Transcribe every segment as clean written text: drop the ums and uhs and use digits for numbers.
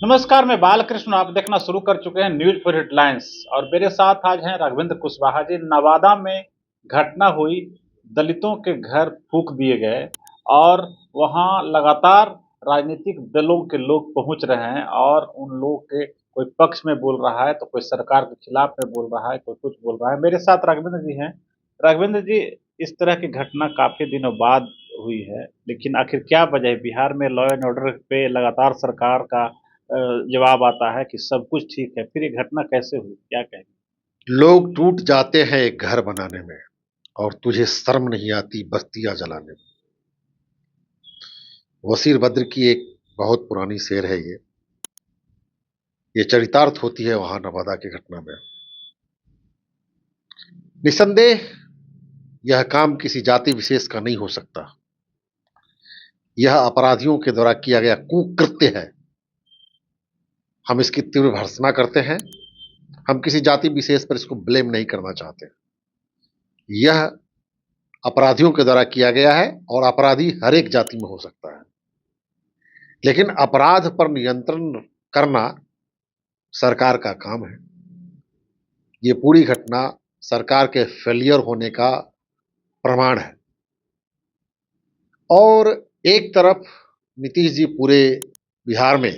नमस्कार, मैं बालकृष्ण। आप देखना शुरू कर चुके हैं न्यूज फॉर हेडलाइंस और मेरे साथ आज हैं राघवेंद्र कुशवाहा जी। नवादा में घटना हुई, दलितों के घर फूंक दिए गए और वहां लगातार राजनीतिक दलों के लोग पहुंच रहे हैं और उन लोगों के कोई पक्ष में बोल रहा है तो कोई सरकार के खिलाफ में बोल रहा है, कोई कुछ बोल रहा है। मेरे साथ राघवेंद्र जी हैं। राघवेंद्र जी, इस तरह की घटना काफी दिनों बाद हुई है, लेकिन आखिर क्या वजह है? बिहार में लॉ एंड ऑर्डर पे लगातार सरकार का जवाब आता है कि सब कुछ ठीक है, फिर ये घटना कैसे हुई, क्या कहेंगे? लोग टूट जाते हैं एक घर बनाने में और तुझे शर्म नहीं आती बस्तियां जलाने में। वसीर बद्र की एक बहुत पुरानी शेर है ये चरितार्थ होती है वहां नवादा की घटना में। निसंदेह यह काम किसी जाति विशेष का नहीं हो सकता। यह अपराधियों के द्वारा किया गया कुकृत्य है। हम इसकी तीव्र भर्त्सना करते हैं। हम किसी जाति विशेष पर इसको ब्लेम नहीं करना चाहते। यह अपराधियों के द्वारा किया गया है और अपराधी हर एक जाति में हो सकता है, लेकिन अपराध पर नियंत्रण करना सरकार का काम है। ये पूरी घटना सरकार के फेलियर होने का प्रमाण है। और एक तरफ नीतीश जी पूरे बिहार में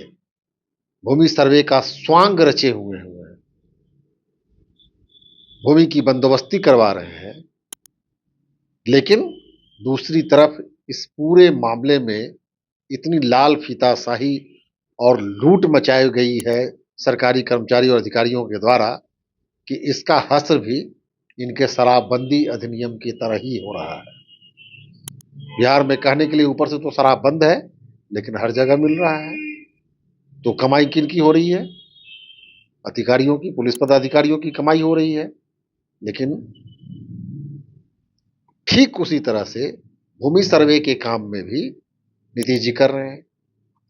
भूमि सर्वे का स्वांग रचे हुए हैं, भूमि की बंदोबस्ती करवा रहे हैं, लेकिन दूसरी तरफ इस पूरे मामले में इतनी लाल फीताशाही और लूट मचाई गई है सरकारी कर्मचारी और अधिकारियों के द्वारा कि इसका हश्र भी इनके शराबबंदी अधिनियम की तरह ही हो रहा है। बिहार में कहने के लिए ऊपर से तो शराब बंद है, लेकिन हर जगह मिल रहा है। तो कमाई किनकी हो रही है? अधिकारियों की, पुलिस पदाधिकारियों की कमाई हो रही है। लेकिन ठीक उसी तरह से भूमि सर्वे के काम में भी नीतीश जी कर रहे हैं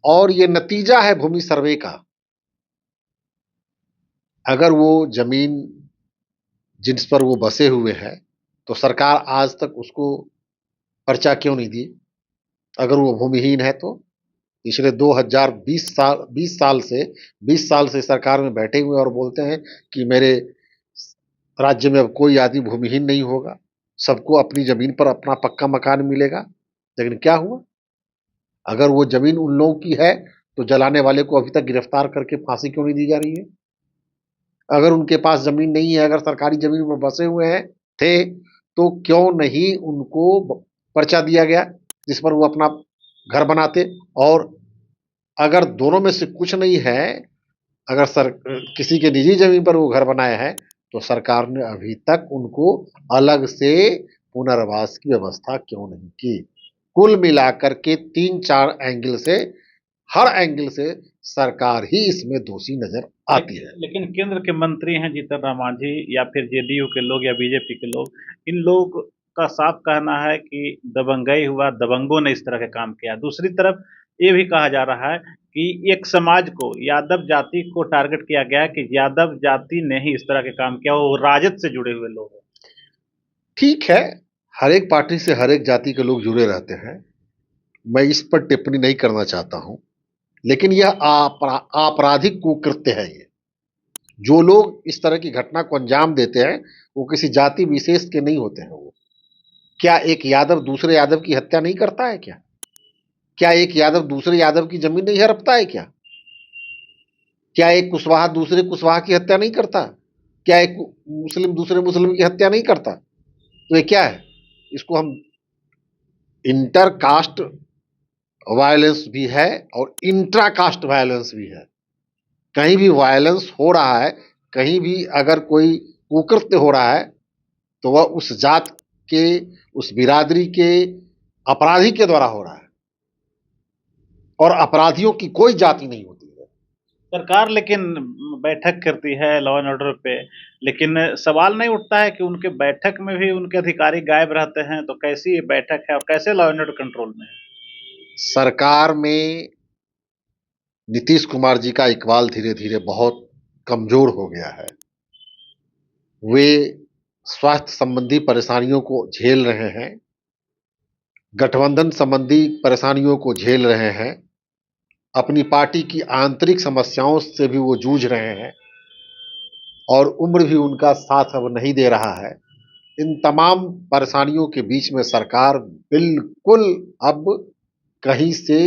और ये नतीजा है भूमि सर्वे का। अगर वो जमीन जिस पर वो बसे हुए हैं तो सरकार आज तक उसको पर्चा क्यों नहीं दी? अगर वो भूमिहीन है तो पिछले 20 साल से सरकार में बैठे हुए और बोलते हैं कि मेरे राज्य में अब कोई आदमी भूमिहीन नहीं होगा, सबको अपनी जमीन पर अपना पक्का मकान मिलेगा। लेकिन क्या हुआ? अगर वो जमीन उन लोगों की है तो जलाने वाले को अभी तक गिरफ्तार करके फांसी क्यों नहीं दी जा रही है? अगर उनके पास जमीन नहीं है, अगर सरकारी जमीन में बसे हुए हैं थे, तो क्यों नहीं उनको पर्चा दिया गया जिस पर वो अपना घर बनाते? और अगर दोनों में से कुछ नहीं है, अगर किसी के निजी जमीन पर वो घर बनाया है, तो सरकार ने अभी तक उनको अलग से पुनर्वास की व्यवस्था क्यों नहीं की? कुल मिलाकर के 3-4 एंगल से, हर एंगल से सरकार ही इसमें दोषी नजर आती है। लेकिन केंद्र के मंत्री हैं जीतन राम मांझी या फिर जेडीयू के लोग या बीजेपी के लोग, इन लोग का साफ कहना है कि दबंगई हुआ, दबंगों ने इस तरह का काम किया। दूसरी तरफ ये भी कहा जा रहा है कि एक समाज को, यादव जाति को टारगेट किया गया है कि यादव जाति ने ही इस तरह के काम किया, वो राजद से जुड़े हुए लोग हैं। ठीक है, हर एक पार्टी से हर एक जाति के लोग जुड़े रहते हैं, मैं इस पर टिप्पणी नहीं करना चाहता हूं, लेकिन यह आपराधिक कुकृत्य है। ये जो लोग इस तरह की घटना को अंजाम देते हैं वो किसी जाति विशेष के नहीं होते हैं। वो क्या एक यादव दूसरे यादव की हत्या नहीं करता है क्या? क्या एक यादव दूसरे यादव की जमीन नहीं हड़पता है क्या? क्या एक कुशवाहा दूसरे कुशवाहा की हत्या नहीं करता? क्या एक मुस्लिम दूसरे मुस्लिम की हत्या नहीं करता? तो ये क्या है? इसको हम इंटर कास्ट वायलेंस भी है और इंट्रा कास्ट वायलेंस भी है। कहीं भी वायलेंस हो रहा है, कहीं भी अगर कोई कुकृत्य हो रहा है, तो वह उस जात के, उस बिरादरी के अपराधी के द्वारा हो रहा है और अपराधियों की कोई जाति नहीं होती है। सरकार लेकिन बैठक करती है लॉ एंड ऑर्डर पे, लेकिन सवाल नहीं उठता है कि उनके बैठक में भी उनके अधिकारी गायब रहते हैं, तो कैसी ये बैठक है और कैसे लॉ एंड ऑर्डर कंट्रोल में है? सरकार में नीतीश कुमार जी का इकबाल धीरे धीरे बहुत कमजोर हो गया है। वे स्वास्थ्य संबंधी परेशानियों को झेल रहे हैं, गठबंधन संबंधी परेशानियों को झेल रहे हैं अपनी पार्टी की आंतरिक समस्याओं से भी वो जूझ रहे हैं और उम्र भी उनका साथ अब नहीं दे रहा है। इन तमाम परेशानियों के बीच में सरकार बिल्कुल अब कहीं से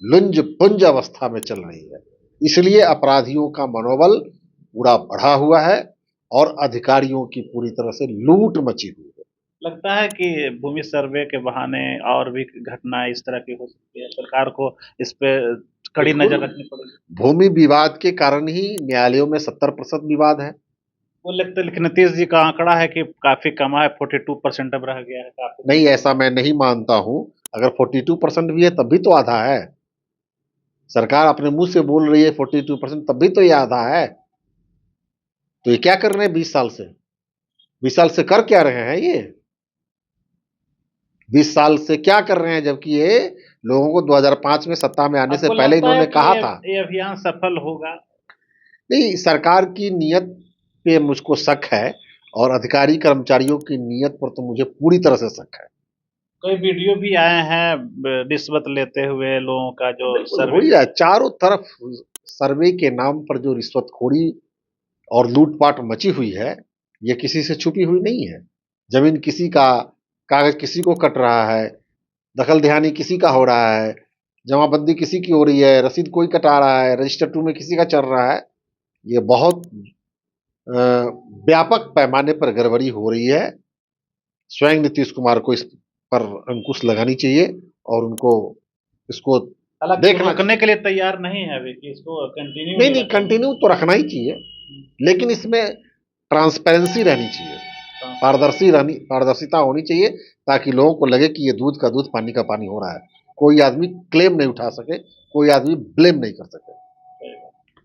लुंज-पुंज अवस्था में चल रही है। इसलिए अपराधियों का मनोबल पूरा बढ़ा हुआ है और अधिकारियों की पूरी तरह से लूट मची हुई है। लगता है कि भूमि सर्वे के बहाने और भी घटनाएं इस तरह की हो सकती है, सरकार को इस पे कड़ी नजर रखनी पड़ेगी। भूमि विवाद के कारण ही न्यायालयों में 70% विवाद है। वो लगता है, लेकिन नीतीश जी का आंकड़ा है कि काफी कम है, 42% अब रह गया है काफी। नहीं, ऐसा मैं नहीं मानता हूं। अगर 42% भी है तब भी तो आधा है। सरकार अपने मुंह से बोल रही है 42%, तब भी तो ये आधा है। तो ये क्या कर रहे हैं 20 साल से? 20 साल से कर क्या रहे हैं ये? 20 साल से क्या कर रहे हैं, जबकि ये लोगों को 2005 में सत्ता में आने से पहले इन्होंने कहा था ये अभियान सफल होगा। नहीं, सरकार की नीयत पे मुझको शक है और अधिकारी कर्मचारियों की नीयत पर तो मुझे पूरी तरह से शक है। कोई वीडियो भी आए हैं रिश्वत लेते हुए लोगों का, जो हो ही रहा है चारों तरफ। सर्वे के नाम पर जो रिश्वतखोरी और लूटपाट मची हुई है, ये किसी से छुपी हुई नहीं है। जमीन किसी का, कागज किसी को कट रहा है, दखल दहानी किसी का हो रहा है, जमाबंदी किसी की हो रही है, रसीद कोई कटा रहा है, रजिस्टर 2 में किसी का चल रहा है। ये बहुत व्यापक पैमाने पर गड़बड़ी हो रही है। स्वयं नीतीश कुमार को इस पर अंकुश लगानी चाहिए और उनको इसको देखना रोकने के लिए तैयार नहीं है अभी कि इसको कंटिन्यू नहीं, कंटिन्यू तो रखना ही चाहिए, लेकिन इसमें ट्रांसपेरेंसी रहनी चाहिए, पारदर्शिता होनी चाहिए, ताकि लोगों को लगे कि ये दूध का दूध पानी का पानी हो रहा है। कोई आदमी क्लेम नहीं उठा सके, कोई आदमी ब्लेम नहीं कर सके।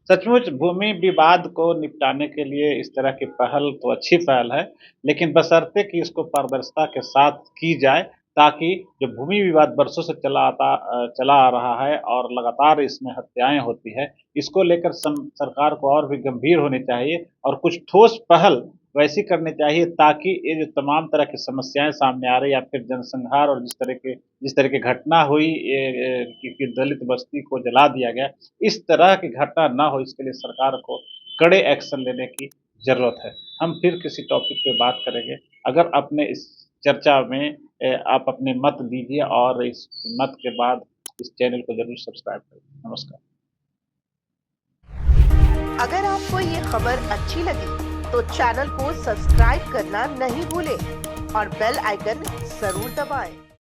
सचमुच भूमि विवाद को निपटाने के लिए इस तरह की पहल तो अच्छी पहल है, लेकिन बशर्ते कि इसको पारदर्शिता के साथ की जाए, ताकि जो भूमि विवाद वर्षों से चला आ रहा है और लगातार इसमें हत्याएं होती है, इसको लेकर सरकार को और भी गंभीर होनी चाहिए और कुछ ठोस पहल वैसी करनी चाहिए, ताकि ये जो तमाम तरह की समस्याएं सामने आ रही या फिर जनसंहार और जिस तरह की घटना हुई कि दलित बस्ती को जला दिया गया, इस तरह की घटना ना हो, इसके लिए सरकार को कड़े एक्शन लेने की जरूरत है। हम फिर किसी टॉपिक पे बात करेंगे। अगर अपने इस चर्चा में आप अपने मत दीजिए और इस मत के बाद इस चैनल को जरूर सब्सक्राइब करें। नमस्कार। अगर आपको ये खबर अच्छी लगी तो चैनल को सब्सक्राइब करना नहीं भूलें और बेल आइकन जरूर दबाएं।